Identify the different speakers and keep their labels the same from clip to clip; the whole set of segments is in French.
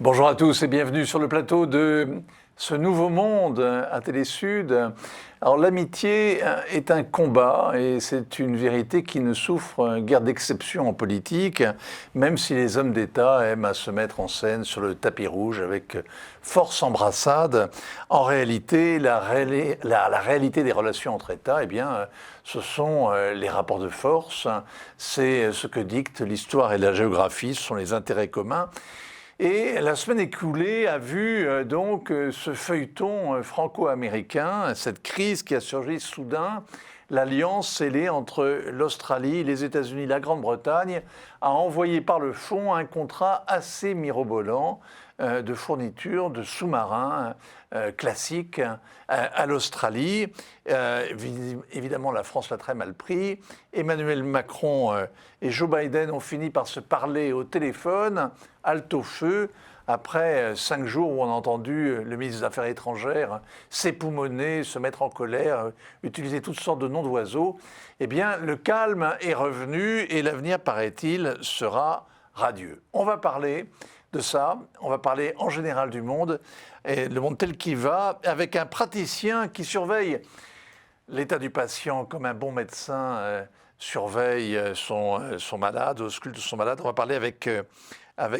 Speaker 1: Bonjour à tous et bienvenue sur le plateau de ce nouveau monde à Télé-Sud. Alors l'amitié est un combat et c'est une vérité qui ne souffre guère d'exception en politique, même si les hommes d'État aiment à se mettre en scène sur le tapis rouge avec force embrassade. En réalité, la réalité des relations entre États, eh bien, ce sont les rapports de force, c'est ce que dictent l'histoire et la géographie, ce sont les intérêts communs. Et la semaine écoulée a vu donc ce feuilleton franco-américain, cette crise qui a surgi soudain, l'alliance scellée entre l'Australie, les États-Unis, la Grande-Bretagne, a envoyé par le fond un contrat assez mirobolant de fourniture de sous-marins classiques à l'Australie. Évidemment, la France l'a très mal pris. Emmanuel Macron et Joe Biden ont fini par se parler au téléphone, halte-au-feu, après 5 jours où on a entendu le ministre des Affaires étrangères s'époumoner, se mettre en colère, utiliser toutes sortes de noms d'oiseaux. Eh bien, le calme est revenu et l'avenir, paraît-il, sera radieux. On va parler de ça, on va parler en général du monde, et le monde tel qu'il va, avec un praticien qui surveille l'état du patient comme un bon médecin surveille son malade, ausculte son malade. On va parler avec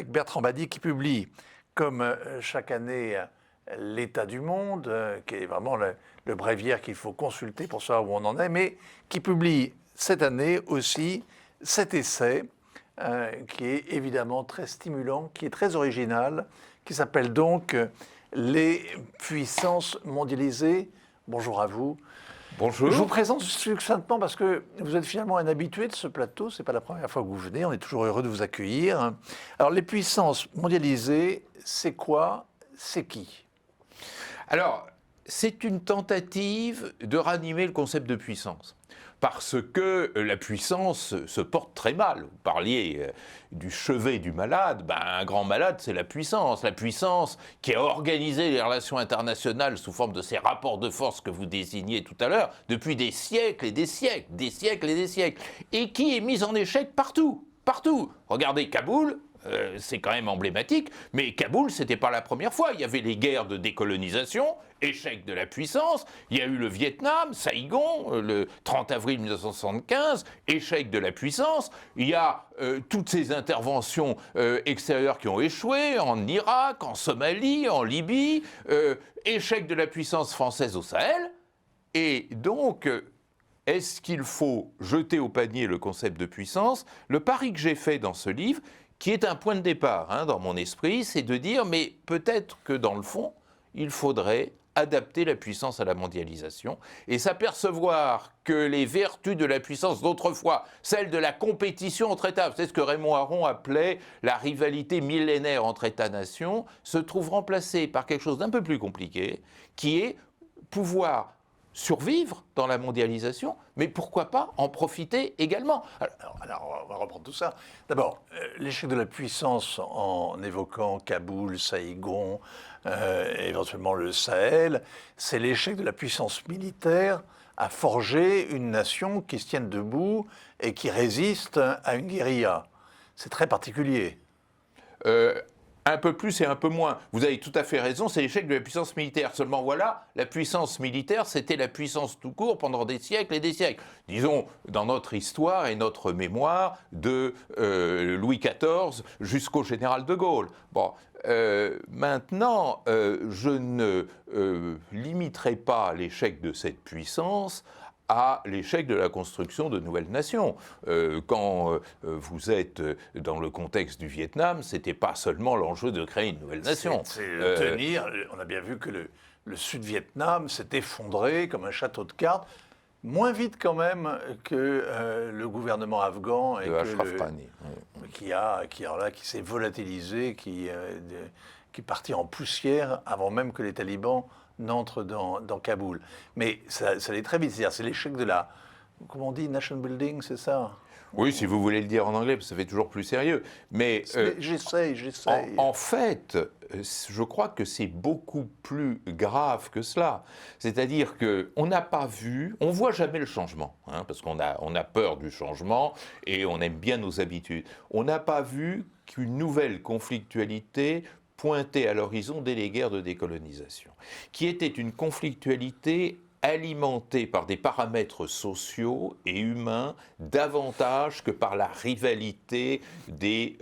Speaker 1: Bertrand Badi qui publie comme chaque année l'état du monde, qui est vraiment le bréviaire qu'il faut consulter pour savoir où on en est, mais qui publie cette année aussi cet essai qui est évidemment très stimulant, qui est très original, qui s'appelle donc « Les puissances mondialisées ». Bonjour à vous.
Speaker 2: Bonjour.
Speaker 1: Je vous présente succinctement parce que vous êtes finalement un habitué de ce plateau, ce n'est pas la première fois que vous venez, on est toujours heureux de vous accueillir. Alors les puissances mondialisées, c'est quoi? C'est qui?
Speaker 2: Alors, c'est une tentative de ranimer le concept de puissance. Parce que la puissance se porte très mal. Vous parliez du chevet du malade, un grand malade, c'est la puissance. La puissance qui a organisé les relations internationales sous forme de ces rapports de force que vous désigniez tout à l'heure, depuis des siècles et des siècles, des siècles et des siècles, et qui est mise en échec partout, partout. Regardez Kaboul. C'est quand même emblématique, mais Kaboul, c'était pas la première fois. Il y avait les guerres de décolonisation, échec de la puissance. Il y a eu le Vietnam, Saïgon, le 30 avril 1975, échec de la puissance. Il y a toutes ces interventions extérieures qui ont échoué, en Irak, en Somalie, en Libye, échec de la puissance française au Sahel. Et donc, est-ce qu'il faut jeter au panier le concept de puissance? Le pari que j'ai fait dans ce livre, qui est un point de départ dans mon esprit, c'est de dire, mais peut-être que dans le fond, il faudrait adapter la puissance à la mondialisation et s'apercevoir que les vertus de la puissance d'autrefois, celles de la compétition entre États, c'est ce que Raymond Aron appelait la rivalité millénaire entre États-nations, se trouvent remplacées par quelque chose d'un peu plus compliqué, qui est pouvoir survivre dans la mondialisation, mais pourquoi pas en profiter également?
Speaker 1: Alors, on va reprendre tout ça. D'abord, l'échec de la puissance en évoquant Kaboul, Saïgon, éventuellement le Sahel, c'est l'échec de la puissance militaire à forger une nation qui se tienne debout et qui résiste à une guérilla. C'est très particulier.
Speaker 2: Un peu plus et un peu moins. Vous avez tout à fait raison, c'est l'échec de la puissance militaire. Seulement voilà, la puissance militaire, c'était la puissance tout court pendant des siècles et des siècles. Disons, dans notre histoire et notre mémoire, de Louis XIV jusqu'au général de Gaulle. Bon, maintenant, je ne limiterai pas l'échec de cette puissance à l'échec de la construction de nouvelles nations. Quand vous êtes dans le contexte du Vietnam, ce n'était pas seulement l'enjeu de créer une nouvelle nation.
Speaker 1: C'est tenir, on a bien vu que le Sud-Vietnam s'est effondré comme un château de cartes, moins vite quand même que le gouvernement afghan et qui s'est volatilisé, qui est parti en poussière avant même que les talibans n'entre dans Kaboul. Mais ça allait très vite, c'est l'échec de la, comment on dit, nation building, c'est ça?
Speaker 2: Oui, si vous voulez le dire en anglais, parce que ça fait toujours plus sérieux. Mais
Speaker 1: j'essaye.
Speaker 2: En fait, je crois que c'est beaucoup plus grave que cela. C'est-à-dire qu'on n'a pas vu, on ne voit jamais le changement, parce qu'on a peur du changement et on aime bien nos habitudes. On n'a pas vu qu'une nouvelle conflictualité pointait à l'horizon dès les guerres de décolonisation, qui était une conflictualité alimentée par des paramètres sociaux et humains davantage que par la rivalité des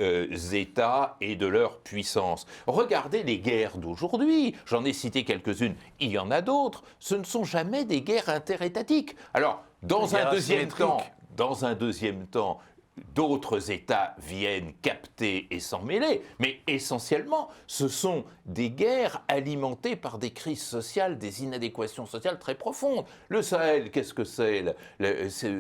Speaker 2: États et de leur puissance. Regardez les guerres d'aujourd'hui, j'en ai cité quelques-unes, il y en a d'autres, ce ne sont jamais des guerres interétatiques. Alors, dans un deuxième temps, d'autres États viennent capter et s'en mêler, mais essentiellement, ce sont des guerres alimentées par des crises sociales, des inadéquations sociales très profondes. Le Sahel, qu'est-ce que c'est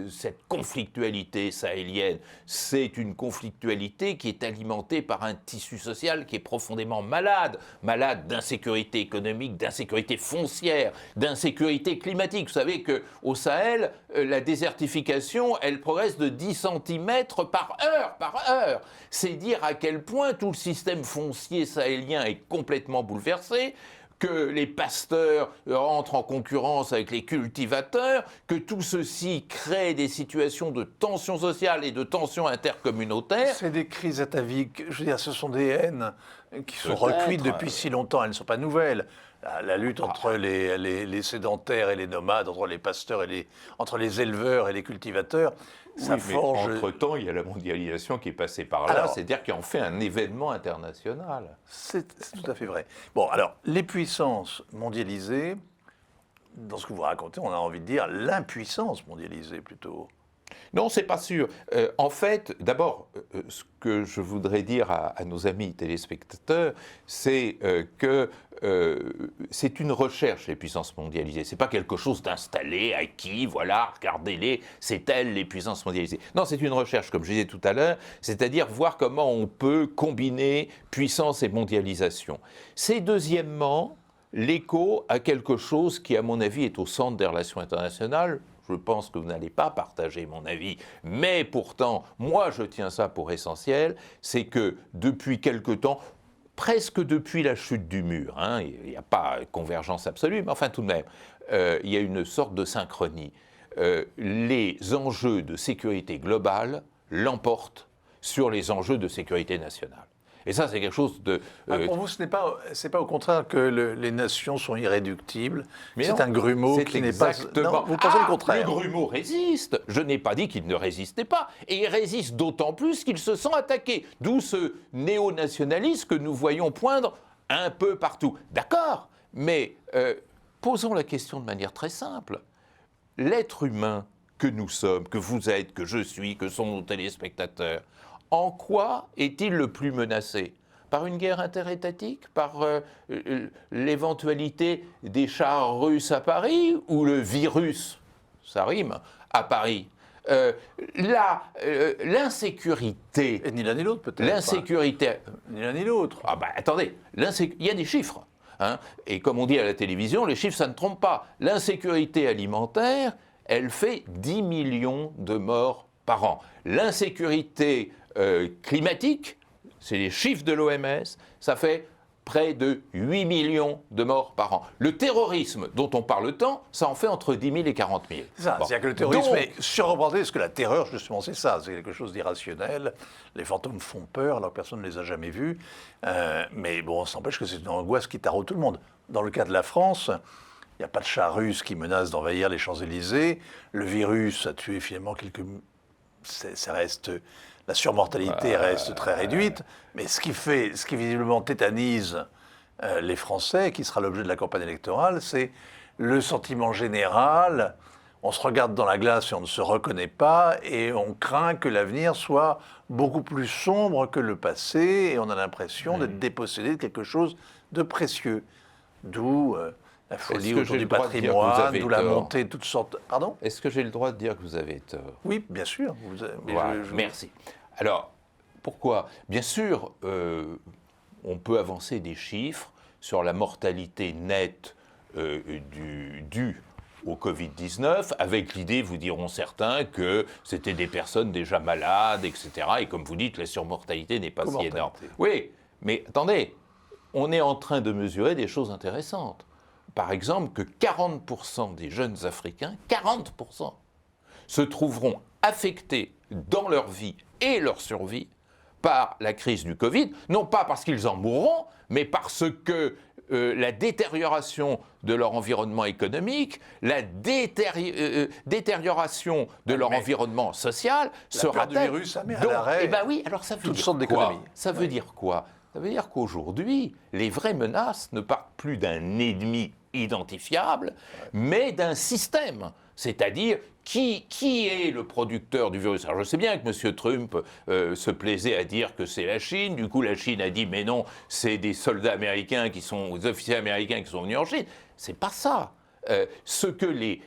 Speaker 2: cette conflictualité sahélienne? C'est une conflictualité qui est alimentée par un tissu social qui est profondément malade, malade d'insécurité économique, d'insécurité foncière, d'insécurité climatique. Vous savez qu'au Sahel, la désertification, elle progresse de 10 cm par heure. C'est dire à quel point tout le système foncier sahélien est complètement bouleversé, que les pasteurs entrent en concurrence avec les cultivateurs, que tout ceci crée des situations de tension sociale et de tension intercommunautaire.
Speaker 1: C'est des crises ataviques, je veux dire, ce sont des haines qui sont recuites depuis si longtemps, elles ne sont pas nouvelles. La lutte entre les sédentaires et les nomades, entre les pasteurs entre les éleveurs et les cultivateurs, ça forge...
Speaker 2: Mais entre-temps, il y a la mondialisation qui est passée par là, c'est-à-dire qui en fait un événement international.
Speaker 1: C'est tout à fait vrai. Bon, alors, les puissances mondialisées, dans ce que vous racontez, on a envie de dire l'impuissance mondialisée plutôt.
Speaker 2: Non, c'est pas sûr. En fait, d'abord, ce que je voudrais dire à nos amis téléspectateurs, c'est que c'est une recherche, les puissances mondialisées. C'est pas quelque chose d'installé, acquis, voilà, regardez-les, c'est elles les puissances mondialisées. Non, c'est une recherche, comme je disais tout à l'heure, c'est-à-dire voir comment on peut combiner puissance et mondialisation. C'est deuxièmement l'écho à quelque chose qui, à mon avis, est au centre des relations internationales. Je pense que vous n'allez pas partager mon avis, mais pourtant, moi je tiens ça pour essentiel, c'est que depuis quelque temps, presque depuis la chute du mur, hein, il n'y a pas convergence absolue, mais enfin tout de même, il y a une sorte de synchronie. Les enjeux de sécurité globale l'emportent sur les enjeux de sécurité nationale. Et ça, c'est quelque chose de...
Speaker 1: pour vous, c'est pas au contraire que les nations sont irréductibles. C'est un grumeau qui n'est pas...
Speaker 2: Non,
Speaker 1: vous pensez le contraire.
Speaker 2: Le grumeau résiste. Je n'ai pas dit qu'il ne résistait pas. Et il résiste d'autant plus qu'il se sent attaqué. D'où ce néo-nationalisme que nous voyons poindre un peu partout. D'accord, mais posons la question de manière très simple. L'être humain que nous sommes, que vous êtes, que je suis, que sont nos téléspectateurs, en quoi est-il le plus menacé? Par une guerre interétatique? Par l'éventualité des chars russes à Paris? Ou le virus, ça rime, à Paris? L'insécurité...
Speaker 1: Et ni l'un ni l'autre peut-être.
Speaker 2: L'insécurité...
Speaker 1: Ni l'un ni l'autre.
Speaker 2: Ah ben attendez, il y a des chiffres. Hein, et comme on dit à la télévision, les chiffres ça ne trompe pas. L'insécurité alimentaire, elle fait 10 millions de morts par an. L'insécurité climatique, c'est les chiffres de l'OMS, ça fait près de 8 millions de morts par an. Le terrorisme dont on parle tant, ça en fait entre 10 000 et 40 000.
Speaker 1: C'est ça, c'est-à-dire que le terrorisme est surreprésenté, parce que la terreur, justement, c'est ça, c'est quelque chose d'irrationnel. Les fantômes font peur, alors personne ne les a jamais vus. Mais bon, ça n'empêche que c'est une angoisse qui taraude tout le monde. Dans le cas de la France, il n'y a pas de char russe qui menace d'envahir les Champs-Élysées. Le virus a tué finalement ça reste... La surmortalité reste très réduite, mais ce qui visiblement tétanise les Français, qui sera l'objet de la campagne électorale, c'est le sentiment général. On se regarde dans la glace et on ne se reconnaît pas, et on craint que l'avenir soit beaucoup plus sombre que le passé, et on a l'impression d'être dépossédé de quelque chose de précieux. D'où la folie autour du patrimoine, d'où la montée de toutes sortes... Pardon ?
Speaker 2: Est-ce que j'ai le droit de dire que vous avez tort ?
Speaker 1: Oui, bien sûr.
Speaker 2: Voilà, merci. Alors, pourquoi ? Bien sûr, on peut avancer des chiffres sur la mortalité nette due au Covid-19, avec l'idée, vous diront certains, que c'était des personnes déjà malades, etc. Et comme vous dites, la surmortalité n'est pas si énorme. Oui, mais attendez, on est en train de mesurer des choses intéressantes. Par exemple, que 40% des jeunes Africains, 40%, se trouveront affectés dans leur vie et leur survie par la crise du Covid, non pas parce qu'ils en mourront, mais parce que la détérioration de leur environnement économique, la détérioration de leur environnement social sera
Speaker 1: telle. Le virus, ça met à l'arrêt.
Speaker 2: Eh ben oui, alors ça veut
Speaker 1: toutes
Speaker 2: dire
Speaker 1: sortes
Speaker 2: quoi?
Speaker 1: d'économies.
Speaker 2: Ça veut dire quoi? Ça veut dire qu'aujourd'hui, les vraies menaces ne partent plus d'un ennemi identifiable, mais d'un système. C'est-à-dire, qui est le producteur du virus? Alors je sais bien que M. Trump se plaisait à dire que c'est la Chine. Du coup, la Chine a dit, mais non, c'est des soldats américains des officiers américains qui sont venus en Chine. C'est pas ça. Ce que les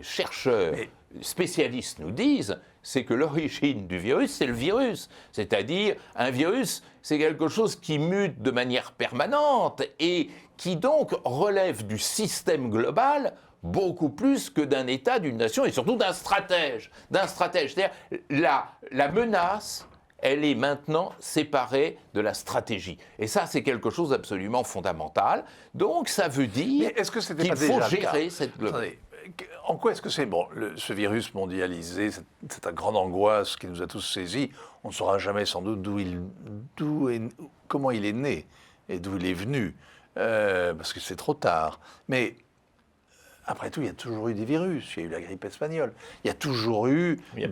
Speaker 2: chercheurs spécialistes nous disent, c'est que l'origine du virus, c'est le virus. C'est-à-dire, un virus, c'est quelque chose qui mute de manière permanente et qui donc relève du système global beaucoup plus que d'un État, d'une nation et surtout d'un stratège. C'est-à-dire, la menace, elle est maintenant séparée de la stratégie. Et ça, c'est quelque chose d'absolument fondamental. Donc, ça veut dire qu'il faut gérer cette globalité.
Speaker 1: En quoi est-ce que c'est ce virus mondialisé, cette grande angoisse qui nous a tous saisis, on ne saura jamais sans doute comment il est né et d'où il est venu, parce que c'est trop tard. Mais après tout, il y a toujours eu des virus. Il y a eu la grippe espagnole. Il y a toujours eu des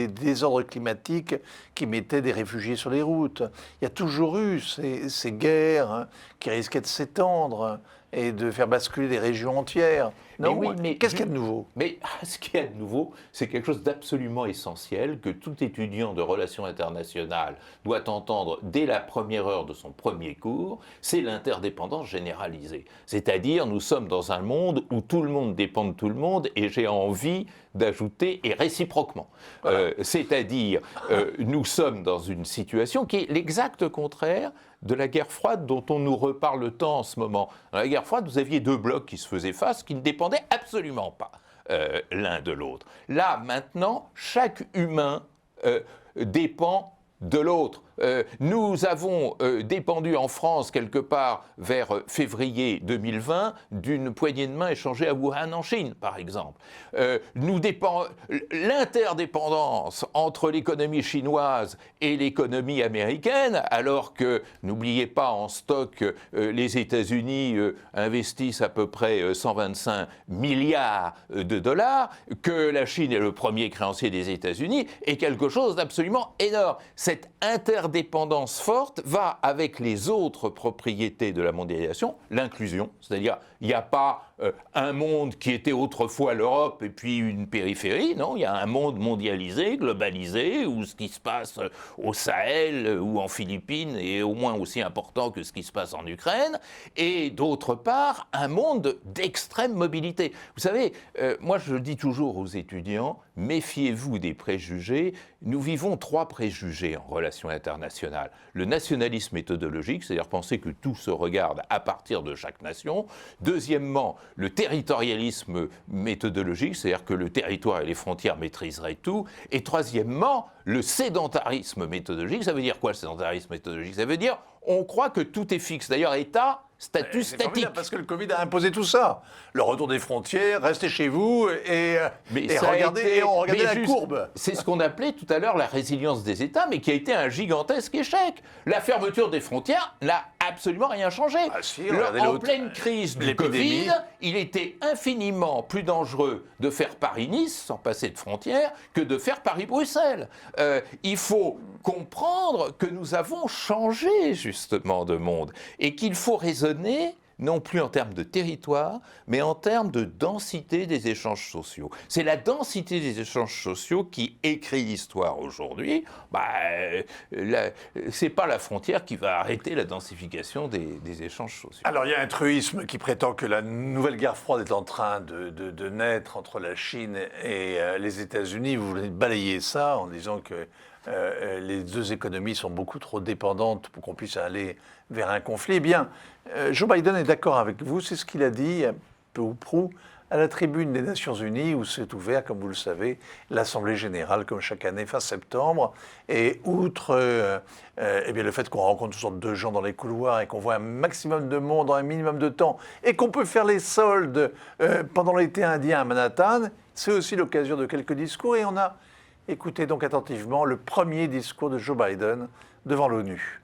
Speaker 1: désordres climatiques qui mettaient des réfugiés sur les routes. Il y a toujours eu ces guerres qui risquaient de s'étendre et de faire basculer des régions entières. Non, mais qu'est-ce qu'il y a de nouveau?
Speaker 2: Mais ce qu'il y a de nouveau, c'est quelque chose d'absolument essentiel que tout étudiant de relations internationales doit entendre dès la première heure de son premier cours, c'est l'interdépendance généralisée. C'est-à-dire, nous sommes dans un monde où tout le monde dépend de tout le monde, et j'ai envie d'ajouter, et réciproquement. Voilà. C'est-à-dire, nous sommes dans une situation qui est l'exact contraire de la guerre froide dont on nous reparle tant en ce moment. Dans la guerre froide, vous aviez deux blocs qui se faisaient face, qui ne dépendaient absolument pas l'un de l'autre. Là, maintenant, chaque humain dépend de l'autre. Nous avons dépendu en France, quelque part vers février 2020, d'une poignée de main échangée à Wuhan en Chine, par exemple. L'interdépendance entre l'économie chinoise et l'économie américaine, alors que, n'oubliez pas, en stock, les États-Unis investissent à peu près 125 milliards de dollars, que la Chine est le premier créancier des États-Unis, est quelque chose d'absolument énorme. Cette interdépendance forte va avec les autres propriétés de la mondialisation, l'inclusion, c'est-à-dire il n'y a pas un monde qui était autrefois l'Europe et puis une périphérie, non, il y a un monde mondialisé, globalisé, où ce qui se passe au Sahel ou en Philippines est au moins aussi important que ce qui se passe en Ukraine, et d'autre part, un monde d'extrême mobilité. Vous savez, moi je dis toujours aux étudiants, méfiez-vous des préjugés. Nous vivons trois préjugés en relations internationales. Le nationalisme méthodologique, c'est-à-dire penser que tout se regarde à partir de chaque nation. Deuxièmement, le territorialisme méthodologique, c'est-à-dire que le territoire et les frontières maîtriseraient tout. Et troisièmement, le sédentarisme méthodologique. Ça veut dire quoi, le sédentarisme méthodologique? Ça veut dire on croit que tout est fixe. D'ailleurs, État, statut statique.
Speaker 1: Parce que le Covid a imposé tout ça. Le retour des frontières, restez chez vous et regardez la courbe.
Speaker 2: C'est ce qu'on appelait tout à l'heure la résilience des États, mais qui a été un gigantesque échec. La fermeture des frontières n'a absolument rien changé. En pleine crise du Covid, il était infiniment plus dangereux de faire Paris-Nice, sans passer de frontières, que de faire Paris-Bruxelles. Il faut comprendre que nous avons changé justement de monde et qu'il faut raisonner non plus en termes de territoire, mais en termes de densité des échanges sociaux. C'est la densité des échanges sociaux qui écrit l'histoire aujourd'hui. C'est pas la frontière qui va arrêter la densification des échanges sociaux.
Speaker 1: Alors il y a un truisme qui prétend que la nouvelle guerre froide est en train de naître entre la Chine et les États-Unis. Vous voulez balayer ça en disant que les deux économies sont beaucoup trop dépendantes pour qu'on puisse aller vers un conflit. Eh bien, Joe Biden est d'accord avec vous, c'est ce qu'il a dit, peu ou prou, à la tribune des Nations Unies, où s'est ouvert, comme vous le savez, l'Assemblée Générale, comme chaque année, fin septembre. Et outre le fait qu'on rencontre toutes sortes de gens dans les couloirs et qu'on voit un maximum de monde en un minimum de temps, et qu'on peut faire les soldes pendant l'été indien à Manhattan, c'est aussi l'occasion de quelques discours. Et on a Écoutez donc attentivement le premier discours de Joe Biden devant l'ONU.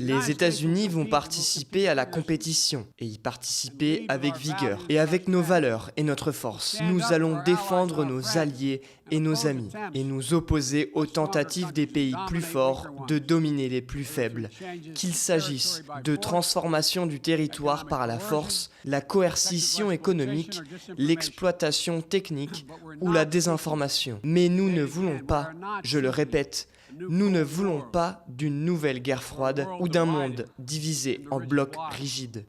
Speaker 3: Les États-Unis vont participer à la compétition et y participer avec vigueur et avec nos valeurs et notre force. Nous allons défendre nos alliés et nos amis et nous opposer aux tentatives des pays plus forts de dominer les plus faibles, qu'il s'agisse de transformation du territoire par la force, la coercition économique, l'exploitation technique ou la désinformation. Mais nous ne voulons pas, je le répète, nous ne voulons pas d'une nouvelle guerre froide ou d'un monde divisé en blocs rigides.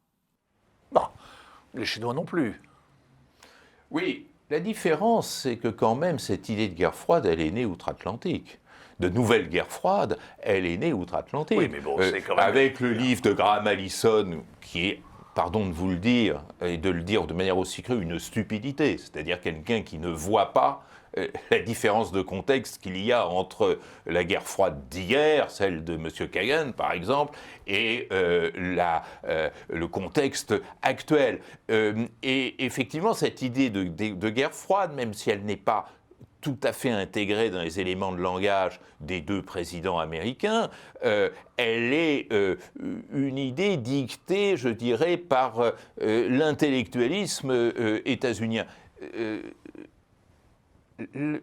Speaker 1: Bon, les Chinois non plus.
Speaker 2: Oui, la différence, c'est que quand même, cette idée de guerre froide, elle est née outre-Atlantique. De nouvelle guerre froide, elle est née outre-Atlantique.
Speaker 1: Oui, mais bon, c'est quand même...
Speaker 2: Avec le livre de Graham Allison, qui est, pardon de vous le dire, et de le dire de manière aussi crue, une stupidité. C'est-à-dire quelqu'un qui ne voit pas la différence de contexte qu'il y a entre la guerre froide d'hier, celle de M. Kagan par exemple, et le contexte actuel. Et effectivement, cette idée de guerre froide, même si elle n'est pas tout à fait intégrée dans les éléments de langage des deux présidents américains, elle est une idée dictée, je dirais, par l'intellectualisme états-unien.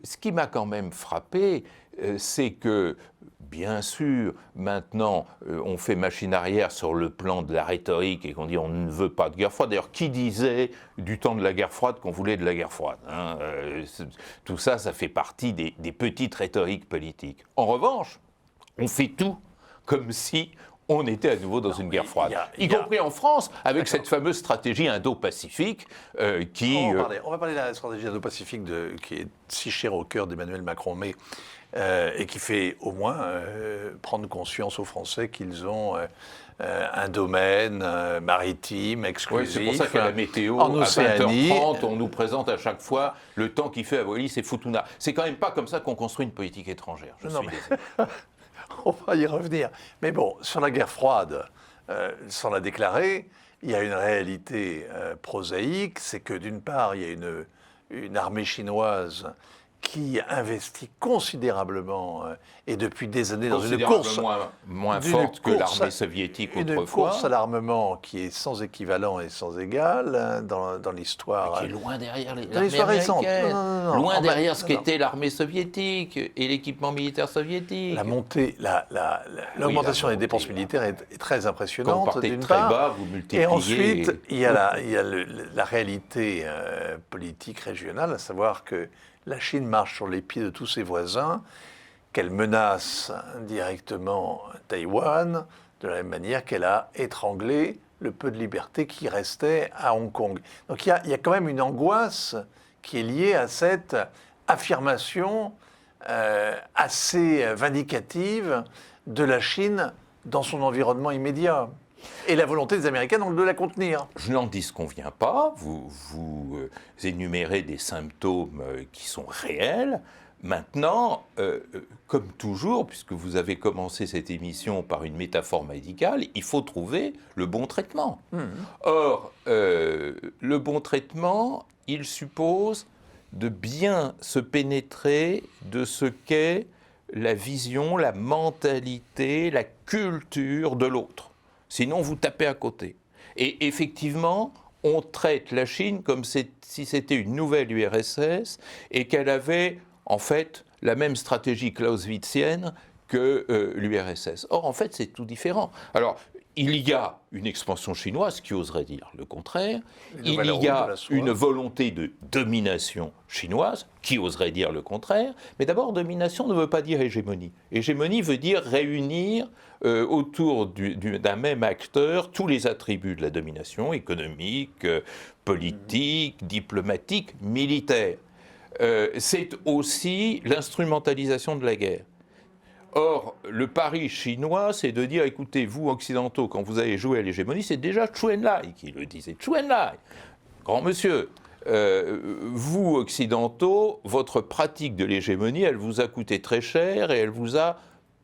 Speaker 2: Ce qui m'a quand même frappé, c'est que, bien sûr, maintenant, on fait machine arrière sur le plan de la rhétorique et qu'on dit on ne veut pas de guerre froide. D'ailleurs, qui disait du temps de la guerre froide qu'on voulait de la guerre froide, hein, tout ça, ça fait partie des petites rhétoriques politiques. En revanche, on fait tout comme si on était à nouveau dans une guerre froide, y compris en France, avec cette fameuse stratégie indo-pacifique qui...
Speaker 1: On va parler de la stratégie indo-pacifique qui est si chère au cœur d'Emmanuel Macron, mais, et qui fait au moins prendre conscience aux Français qu'ils ont un domaine maritime exclusif.
Speaker 2: Oui, c'est pour ça qu'à la météo,
Speaker 1: en
Speaker 2: à
Speaker 1: Océanie,
Speaker 2: 20h30, on nous présente à chaque fois le temps qu'il fait à Wallis et Futuna. C'est quand même pas comme ça qu'on construit une politique étrangère, je suis désolé.
Speaker 1: On va y revenir. Mais bon, sur la guerre froide, sans la déclarer, il y a une réalité prosaïque, c'est que d'une part, il y a une armée chinoise qui investit considérablement et depuis des années dans une course
Speaker 2: moins forte que l'armée soviétique autrefois.
Speaker 1: Une course à l'armement qui est sans équivalent et sans égal hein, dans l'histoire.
Speaker 2: Qui est loin derrière
Speaker 1: l'armée américaine. Non,
Speaker 2: loin derrière ce qu'était l'armée soviétique et l'équipement militaire soviétique.
Speaker 1: La montée, l'augmentation des dépenses militaires est très impressionnante.
Speaker 2: Quand vous partez
Speaker 1: d'une
Speaker 2: très
Speaker 1: part,
Speaker 2: bas, vous multipliez.
Speaker 1: Et ensuite, il y a la réalité politique régionale, à savoir que la Chine marche sur les pieds de tous ses voisins, qu'elle menace directement Taïwan, de la même manière qu'elle a étranglé le peu de liberté qui restait à Hong Kong. Donc il y a quand même une angoisse qui est liée à cette affirmation assez vindicative de la Chine dans son environnement immédiat. Et la volonté des Américains donc de la contenir.
Speaker 2: Je n'en disconviens pas. Vous énumérez des symptômes qui sont réels. Maintenant, comme toujours, puisque vous avez commencé cette émission par une métaphore médicale, il faut trouver le bon traitement. Or, le bon traitement, il suppose de bien se pénétrer de ce qu'est la vision, la mentalité, la culture de l'autre. Sinon, vous tapez à côté. Et effectivement, on traite la Chine comme si c'était une nouvelle URSS et qu'elle avait, en fait, la même stratégie clausewitzienne que l'URSS. Or, en fait, c'est tout différent. Alors, il y a une expansion chinoise qui oserait dire le contraire. Il y a une volonté de domination chinoise qui oserait dire le contraire. Mais d'abord, domination ne veut pas dire hégémonie. Hégémonie veut dire réunir autour d'un même acteur tous les attributs de la domination économique, politique, diplomatique, militaire. C'est aussi l'instrumentalisation de la guerre. Or, le pari chinois, c'est de dire, écoutez, vous, occidentaux, quand vous avez joué à l'hégémonie, c'est déjà Chou Enlai qui le disait. Chou Enlai, grand monsieur, vous, occidentaux, votre pratique de l'hégémonie, elle vous a coûté très cher et elle vous a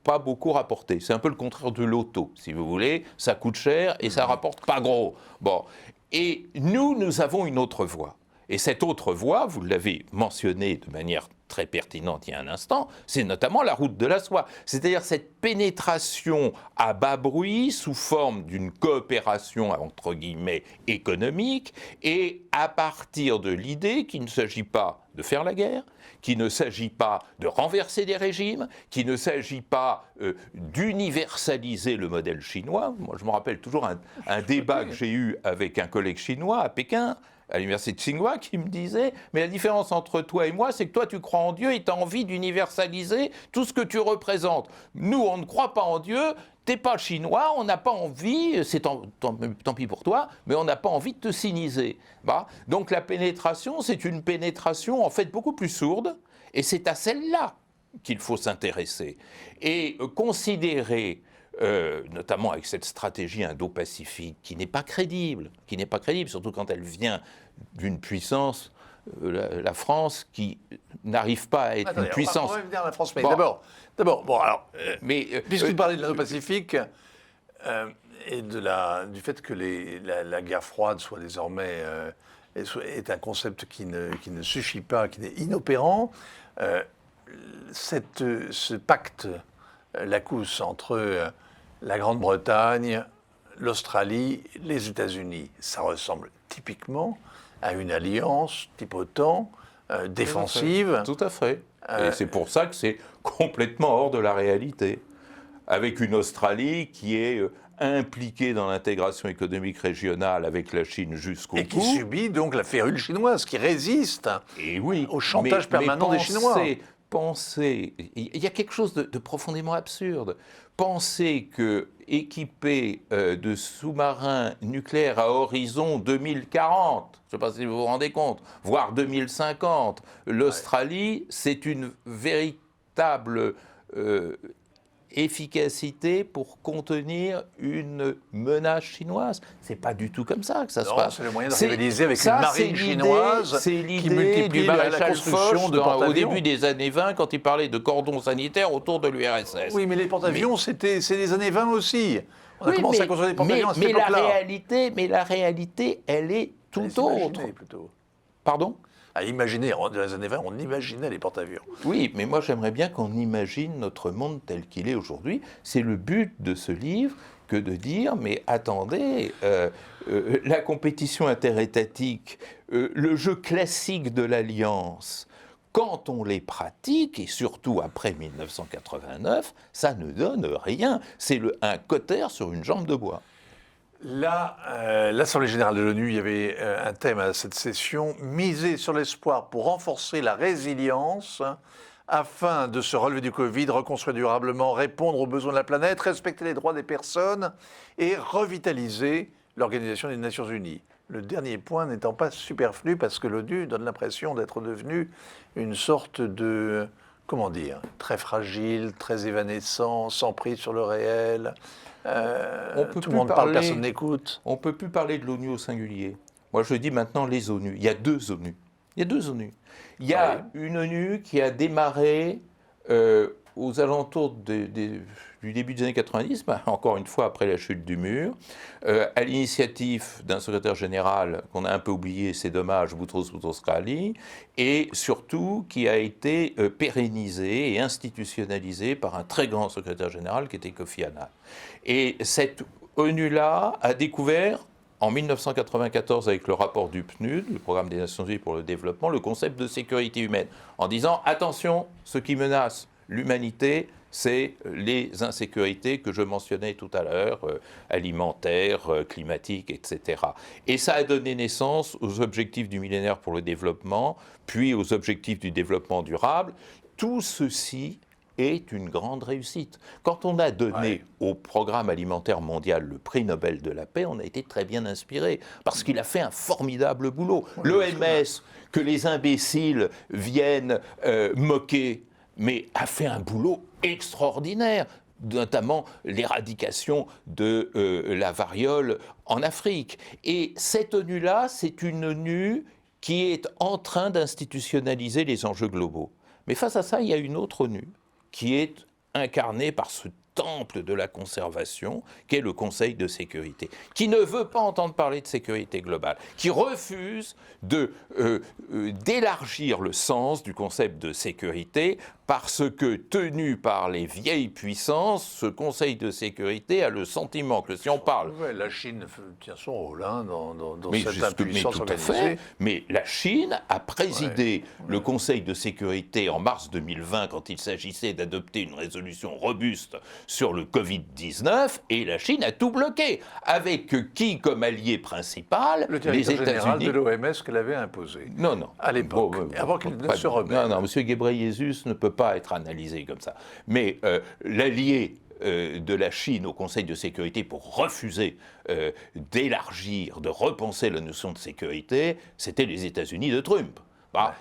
Speaker 2: pas beaucoup rapporté. C'est un peu le contraire de l'auto, si vous voulez. Ça coûte cher et ça rapporte pas gros. Bon. Et nous avons une autre voie. Et cette autre voie, vous l'avez mentionné de manière très pertinente il y a un instant, c'est notamment la route de la soie. C'est-à-dire cette pénétration à bas bruit sous forme d'une coopération, entre guillemets, économique, et à partir de l'idée qu'il ne s'agit pas de faire la guerre, qu'il ne s'agit pas de renverser des régimes, qu'il ne s'agit pas d'universaliser le modèle chinois. Moi, je me rappelle toujours un débat que j'ai eu avec un collègue chinois à Pékin, à l'université de Tsinghua, qui me disait « Mais la différence entre toi et moi, c'est que toi, tu crois en Dieu et tu as envie d'universaliser tout ce que tu représentes. Nous, on ne croit pas en Dieu, t'es pas chinois, on n'a pas envie, c'est tant pis pour toi, mais on n'a pas envie de te siniser. » Donc la pénétration, c'est une pénétration en fait beaucoup plus sourde, et c'est à celle-là qu'il faut s'intéresser. Et considérer, notamment avec cette stratégie indo-pacifique, qui n'est pas crédible, surtout quand elle vient d'une puissance, la France, qui n'arrive pas à être une puissance.
Speaker 1: On va revenir à la France, mais
Speaker 2: bon.
Speaker 1: d'abord, bon, alors, puisque tu parlais de l'Indo-Pacifique et du fait que la guerre froide soit désormais est un concept qui ne suffit pas, qui est inopérant, ce pacte LACOUS entre la Grande-Bretagne, l'Australie, les États-Unis, ça ressemble typiquement à une alliance type OTAN, défensive.
Speaker 2: Tout à fait. Et c'est pour ça que c'est complètement hors de la réalité. Avec une Australie qui est impliquée dans l'intégration économique régionale avec la Chine jusqu'au bout.
Speaker 1: Et qui subit donc la férule chinoise, qui résiste au chantage permanent des Chinois.
Speaker 2: Pensez, il y a quelque chose de profondément absurde. Pensez que, équipé de sous-marins nucléaires à horizon 2040, je ne sais pas si vous vous rendez compte, voire 2050, l'Australie, c'est une véritable efficacité pour contenir une menace chinoise. C'est pas du tout comme ça que ça se passe.
Speaker 1: C'est le moyen de rivaliser avec une marine chinoise qui multiplie la construction de porte-avions.
Speaker 2: Au début des années 20, quand il parlait de cordons sanitaires autour de l'URSS.
Speaker 1: Oui, mais les porte-avions, c'est les années 20 aussi. On a commencé à construire des porte-avions à cette époque-là.
Speaker 2: Mais la réalité, elle est tout autre.
Speaker 1: Plutôt.
Speaker 2: Pardon ?
Speaker 1: À imaginer, dans les années 20, on imaginait les porte-avions.
Speaker 2: Oui, mais moi j'aimerais bien qu'on imagine notre monde tel qu'il est aujourd'hui. C'est le but de ce livre que de dire, mais attendez, la compétition interétatique, le jeu classique de l'alliance, quand on les pratique, et surtout après 1989, ça ne donne rien. C'est un cotère sur une jambe de bois.
Speaker 1: Là, l'Assemblée générale de l'ONU, il y avait un thème à cette session, miser sur l'espoir pour renforcer la résilience afin de se relever du Covid, reconstruire durablement, répondre aux besoins de la planète, respecter les droits des personnes et revitaliser l'Organisation des Nations Unies. Le dernier point n'étant pas superflu parce que l'ONU donne l'impression d'être devenue une sorte de, comment dire, très fragile, très évanescent, sans prise sur le réel. Tout le monde parle, personne n'écoute.
Speaker 2: On ne peut plus parler de l'ONU au singulier. Moi, je dis maintenant les ONU. Il y a deux ONU. Il y a une ONU qui a démarré aux alentours du début des années 90, encore une fois après la chute du mur, à l'initiative d'un secrétaire général qu'on a un peu oublié, c'est dommage, Boutros Boutros-Ghali, et surtout qui a été pérennisé et institutionnalisé par un très grand secrétaire général qui était Kofi Annan. Et cette ONU-là a découvert, en 1994, avec le rapport du PNUD, le Programme des Nations Unies pour le développement, le concept de sécurité humaine, en disant « Attention, ce qui menace l'humanité, c'est les insécurités que je mentionnais tout à l'heure, alimentaires, climatiques, etc. » Et ça a donné naissance aux objectifs du millénaire pour le développement, puis aux objectifs du développement durable. Tout ceci est une grande réussite. Quand on a donné au Programme alimentaire mondial le prix Nobel de la paix, on a été très bien inspiré, parce qu'il a fait un formidable boulot. L'OMS, que les imbéciles viennent moquer, mais a fait un boulot extraordinaire, notamment l'éradication de la variole en Afrique. Et cette ONU-là, c'est une ONU qui est en train d'institutionnaliser les enjeux globaux. Mais face à ça, il y a une autre ONU qui est incarnée par ce temple de la conservation, qu'est le Conseil de sécurité, qui ne veut pas entendre parler de sécurité globale, qui refuse d'élargir le sens du concept de sécurité, parce que, tenu par les vieilles puissances, ce Conseil de sécurité a le sentiment que si on parle...
Speaker 1: Ouais, la Chine tient son rôle dans
Speaker 2: Mais
Speaker 1: cette
Speaker 2: juste- mais
Speaker 1: impuissance
Speaker 2: tout à
Speaker 1: organisée.
Speaker 2: fait. Mais la Chine a présidé le Conseil de sécurité en mars 2020 quand il s'agissait d'adopter une résolution robuste sur le Covid-19 et la Chine a tout bloqué. Avec qui comme allié principal?
Speaker 1: Le
Speaker 2: Les
Speaker 1: directeur général
Speaker 2: États-Unis.
Speaker 1: de l'OMS qu'elle avait imposé.
Speaker 2: Non, non.
Speaker 1: À l'époque, avant qu'il ne
Speaker 2: pas-
Speaker 1: se rebelle.
Speaker 2: Non, non, M. Ghebreyesus ne peut pas être analysé comme ça. Mais l'allié de la Chine au Conseil de sécurité pour refuser d'élargir, de repenser la notion de sécurité, c'était les États-Unis de Trump.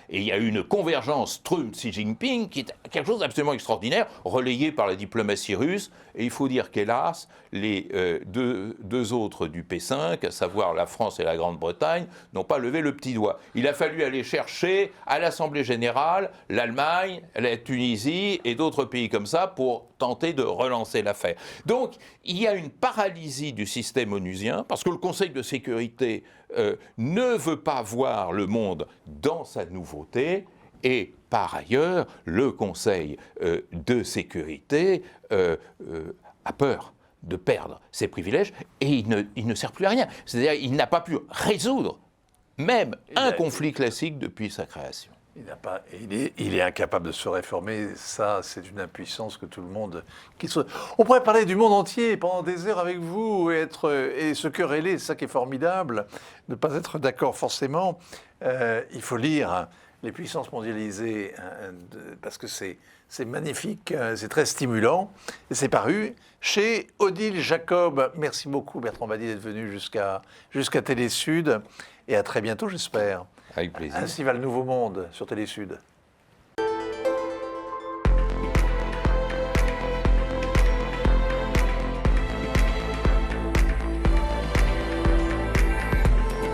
Speaker 2: Et il y a eu une convergence Trump-Xi Jinping qui est quelque chose d'absolument extraordinaire, relayée par la diplomatie russe. Et il faut dire qu'hélas, les deux autres du P5, à savoir la France et la Grande-Bretagne, n'ont pas levé le petit doigt. Il a fallu aller chercher à l'Assemblée générale l'Allemagne, la Tunisie et d'autres pays comme ça pour tenter de relancer l'affaire. Donc, il y a une paralysie du système onusien, parce que le Conseil de sécurité ne veut pas voir le monde dans sa nouveauté, et par ailleurs, le Conseil de sécurité a peur de perdre ses privilèges, et il ne sert plus à rien. C'est-à-dire qu'il n'a pas pu résoudre même un conflit classique depuis sa création.
Speaker 1: Il est incapable de se réformer. Ça, c'est une impuissance que tout le monde... On pourrait parler du monde entier pendant des heures avec vous et se quereller. C'est ça qui est formidable, de ne pas être d'accord forcément. Il faut lire les puissances mondialisées parce que c'est magnifique, c'est très stimulant. Et c'est paru chez Odile Jacob. Merci beaucoup Bertrand Badi d'être venu jusqu'à Télé Sud. Et à très bientôt, j'espère.
Speaker 2: Avec plaisir.
Speaker 1: Ainsi va le nouveau monde sur Télé Sud.